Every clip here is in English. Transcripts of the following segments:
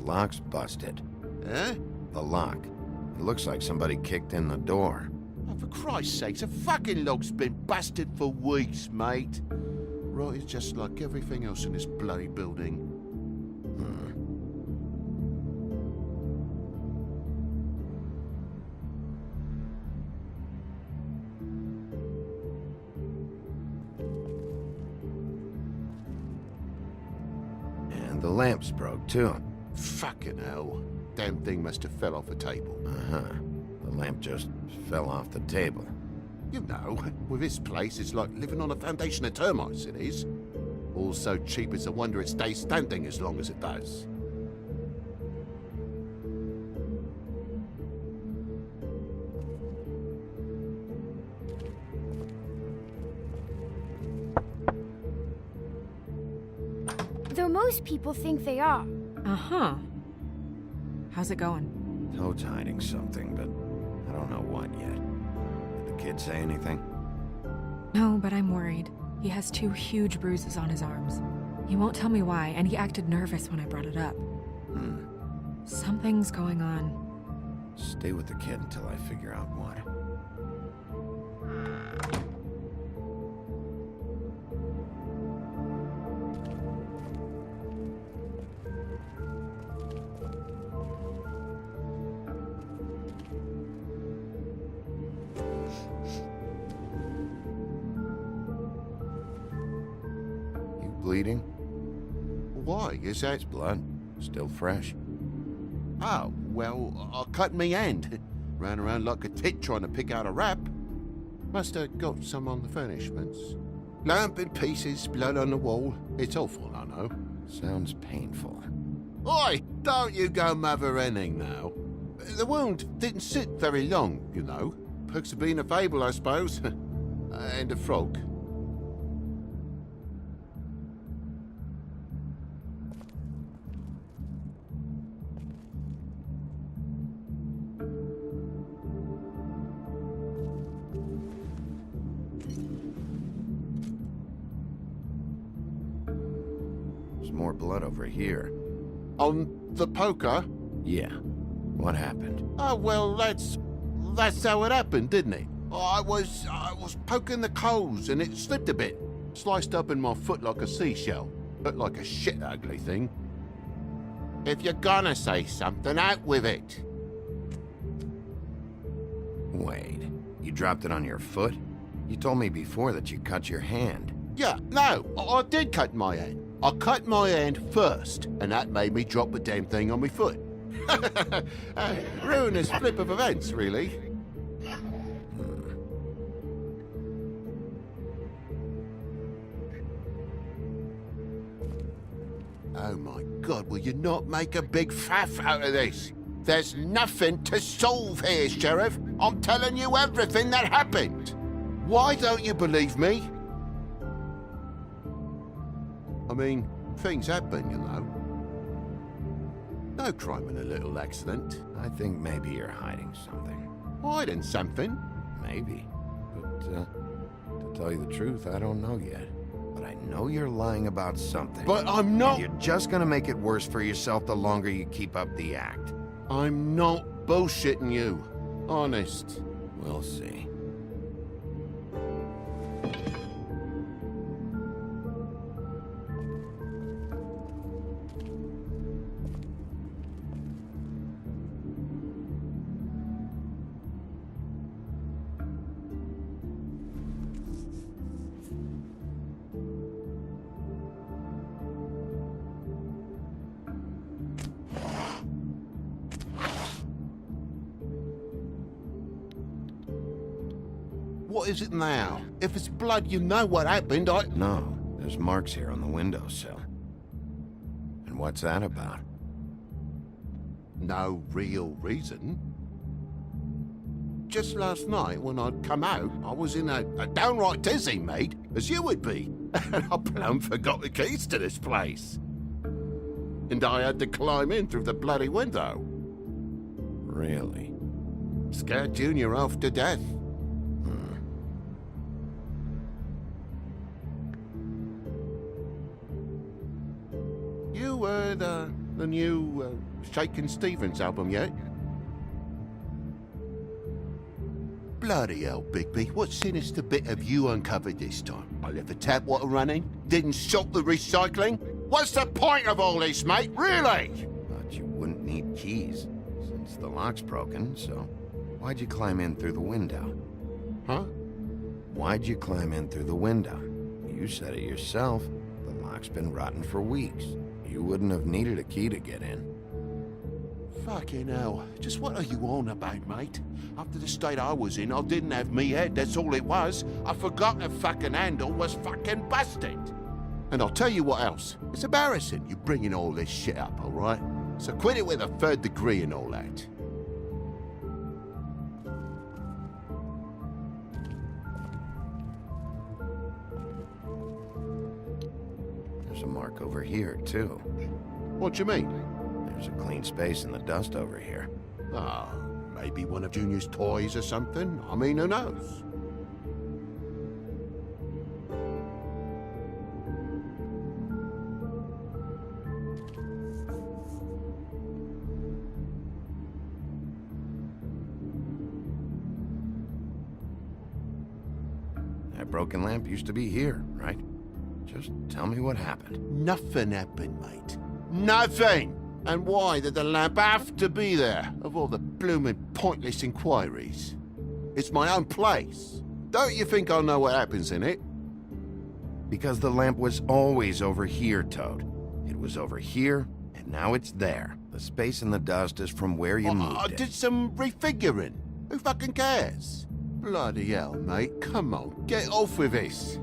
lock's busted. Eh? The lock. It looks like somebody kicked in the door. Oh, for Christ's sakes, the fucking lock's been busted for weeks, mate. Right, it's just like everything else in this bloody building. And the lamp's broke, too. Fucking hell. Damn thing must have fell off a table. Uh-huh. The lamp just fell off the table. You know, with this place, it's like living on a foundation of termites, it is. All so cheap, it's a wonder it stays standing as long as it does. Though most people think they are. Uh-huh. How's it going? Toad's hiding something, but I don't know what yet. Did the kid say anything? No, but I'm worried. He has 2 huge bruises on his arms. He won't tell me why, and he acted nervous when I brought it up. Something's going on. Stay with the kid until I figure out what. You bleeding? Why? Is that... It's blood. Still fresh. Oh, well, I cut me hand. Ran around like a tit trying to pick out a wrap. Must have got some on the furnishments. Lamp in pieces, blood on the wall. It's awful, I know. Sounds painful. Oi! Don't you go mother-henning now. The wound didn't sit very long, you know. Perks of being a fable, I suppose. And a frog. There's more blood over here. On the poker? Yeah. What happened? Oh, well, that's how it happened, didn't it? I was poking the coals and it slipped a bit. Sliced up in my foot like a seashell. Looked like a shit ugly thing. If you're gonna say something, out with it. Wait. You dropped it on your foot? You told me before that you cut your hand. Yeah, no, I did cut my hand. I cut my hand first, and that made me drop the damn thing on my foot. Ruinous flip of events, really. Oh my God, will you not make a big faff out of this? There's nothing to solve here, Sheriff. I'm telling you everything that happened. Why don't you believe me? I mean, things happen, you know. No crime in a little accident. I think maybe you're hiding something. Hiding something? Maybe. But, to tell you the truth, I don't know yet. But I know you're lying about something. But I'm not... And you're just gonna make it worse for yourself the longer you keep up the act. I'm not bullshitting you. Honest. We'll see. What is it now? If it's blood, you know what happened. No, there's marks here on the windowsill. And what's that about? No real reason. Just last night, when I'd come out, I was in a downright dizzy, mate, as you would be. And I plumb forgot the keys to this place. And I had to climb in through the bloody window. Really? Scared Junior off to death. You heard The new Shakin' Stevens album yet? Bloody hell, Bigby, what sinister bit have you uncovered this time? I left the tap water running, didn't stop the recycling? What's the point of all this, mate, really? Thought you wouldn't need keys, since the lock's broken, so why'd you climb in through the window? Huh? Why'd you climb in through the window? You said it yourself. The lock's been rotten for weeks. You wouldn't have needed a key to get in. Fucking hell, just what are you on about, mate? After the state I was in, I didn't have me head, that's all it was. I forgot the fucking handle was fucking busted. And I'll tell you what else, it's embarrassing you bringing all this shit up, alright? So quit it with a third degree and all that. There's a mark over here, too. What do you mean? There's a clean space in the dust over here. Ah, maybe one of Junior's toys or something. I mean, who knows? That broken lamp used to be here, right? Just tell me what happened. Nothing happened, mate. Nothing! And why did the lamp have to be there, of all the blooming pointless inquiries? It's my own place. Don't you think I know what happens in it? Because the lamp was always over here, Toad. It was over here, and now it's there. The space in the dust is from where you moved I it. did some refiguring. Who fucking cares? Bloody hell, mate. Come on, get off with this.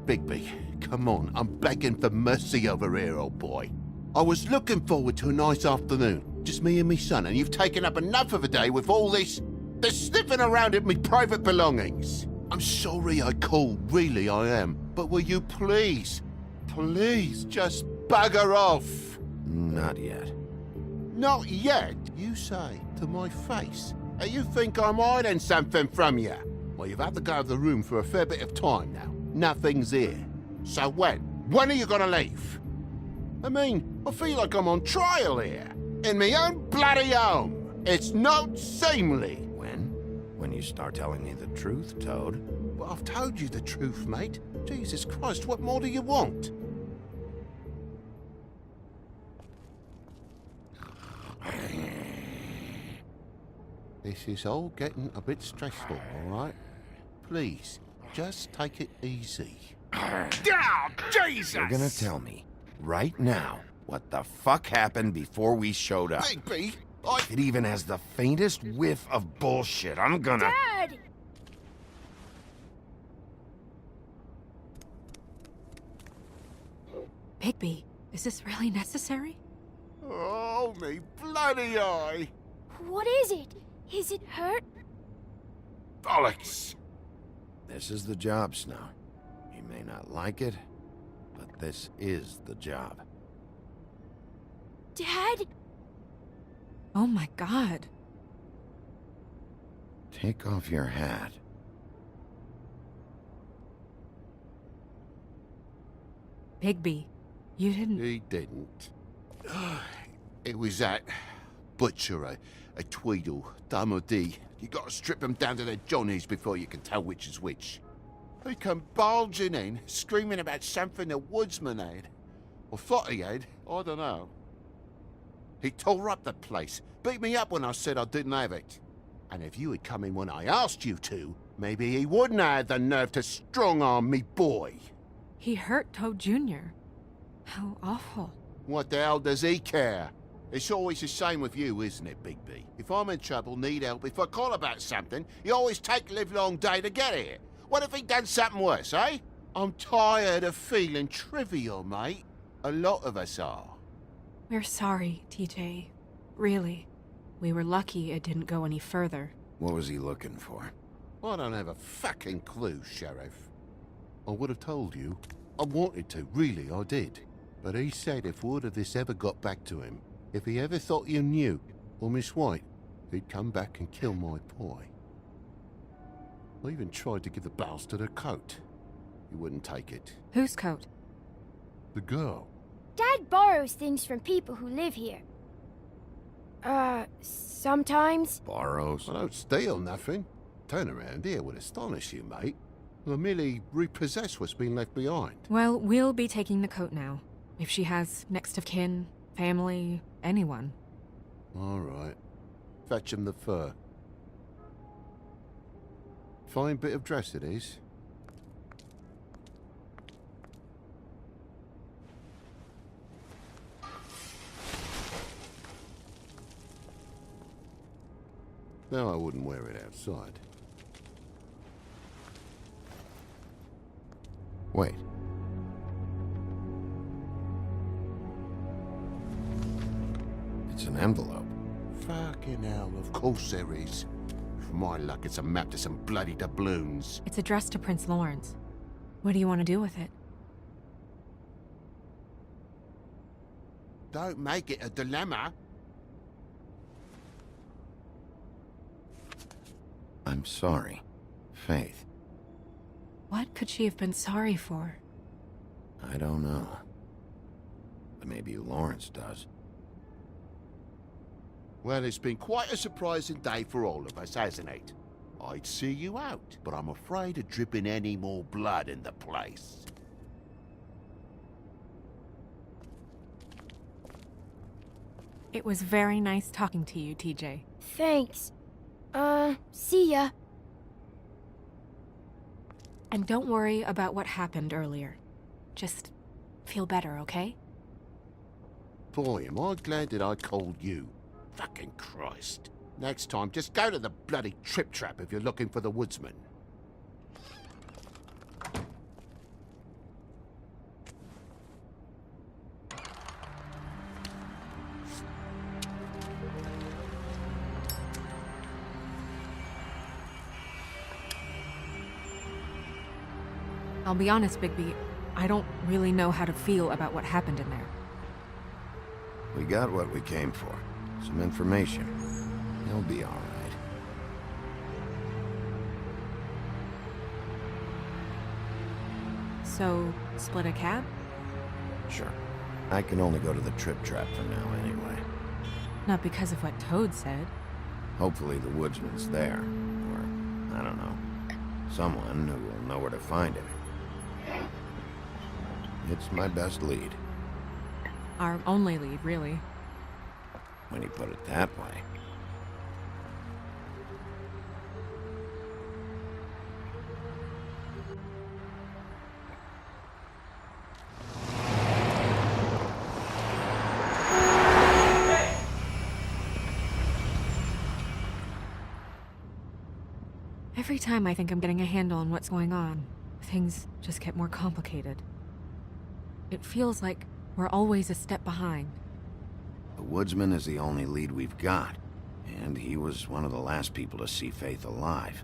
Bigby, come on. I'm begging for mercy over here, old boy. I was looking forward to a nice afternoon. Just me and me son, and you've taken up enough of a day with all this sniffing around at me private belongings. I'm sorry I called, really I am. But will you please just bugger off? Not yet. Not yet, you say, to my face. And you think I'm hiding something from you? Well, you've had to go out of the room for a fair bit of time now. Nothing's here. So when? When are you gonna leave? I mean, I feel like I'm on trial here. In my own bloody home. It's not seemly. When? When you start telling me the truth, Toad. Well, I've told you the truth, mate. Jesus Christ, what more do you want? This is all getting a bit stressful, all right? Please, just take it easy. Oh, Jesus! You're gonna tell me, right now, what the fuck happened before we showed up. Bigby, It even has the faintest whiff of bullshit. I'm gonna... Dad! Bigby, is this really necessary? Oh, me bloody eye! What is it? Is it hurt? Bollocks! This is the job, Snow. You may not like it, but this is the job. Dad? Oh my god. Take off your hat. Bigby, you didn't... He didn't. It was that butcher, a Tweedle, Damo D. You gotta strip them down to their johnnies before you can tell which is which. He come bulging in, screaming about something the woodsman had. Or thought he had, I don't know. He tore up the place, beat me up when I said I didn't have it. And if you had come in when I asked you to, maybe he wouldn't have had the nerve to strong-arm me boy. He hurt Toad Jr. How awful. What the hell does he care? It's always the same with you, isn't it, Bigby? If I'm in trouble, need help, if I call about something, you always take a livelong day to get here. What if he'd done something worse, eh? I'm tired of feeling trivial, mate. A lot of us are. We're sorry, TJ. Really. We were lucky it didn't go any further. What was he looking for? I don't have a fucking clue, Sheriff. I would have told you. I wanted to, really, I did. But he said if word of this ever got back to him, if he ever thought you knew, or Miss White, he'd come back and kill my boy. I even tried to give the bastard a coat. He wouldn't take it. Whose coat? The girl. Dad borrows things from people who live here. Sometimes. Borrows? I don't steal nothing. Turn around here would astonish you, mate. I merely repossess what's been left behind. Well, we'll be taking the coat now. If she has next of kin, family, anyone. All right. Fetch him the fur. Fine bit of dress it is. No, I wouldn't wear it outside. Wait. It's an envelope. Fucking hell, of course there is. For my luck, it's a map to some bloody doubloons. It's addressed to Prince Lawrence. What do you want to do with it? Don't make it a dilemma. I'm sorry, Faith. What could she have been sorry for? I don't know. But maybe Lawrence does. Well, it's been quite a surprising day for all of us, hasn't it? I'd see you out, but I'm afraid of dripping any more blood in the place. It was very nice talking to you, TJ. Thanks. See ya. And don't worry about what happened earlier. Just feel better, okay? Boy, am I glad that I called you. Fucking Christ. Next time, just go to the bloody Trip Trap if you're looking for the woodsman. I'll be honest, Bigby, I don't really know how to feel about what happened in there. We got what we came for. Some information. He'll be all right. So, split a cab? Sure. I can only go to the Trip Trap for now anyway. Not because of what Toad said. Hopefully the woodsman's there. Or, I don't know. Someone who will know where to find him. It's my best lead. Our only lead, really. When you put it that way. Every time I think I'm getting a handle on what's going on, things just get more complicated. It feels like we're always a step behind. The woodsman is the only lead we've got, and he was one of the last people to see Faith alive.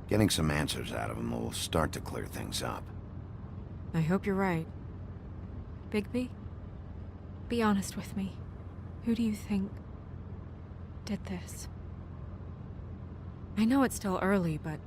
Getting some answers out of him will start to clear things up. I hope you're right. Bigby, be honest with me. Who do you think did this? I know it's still early, but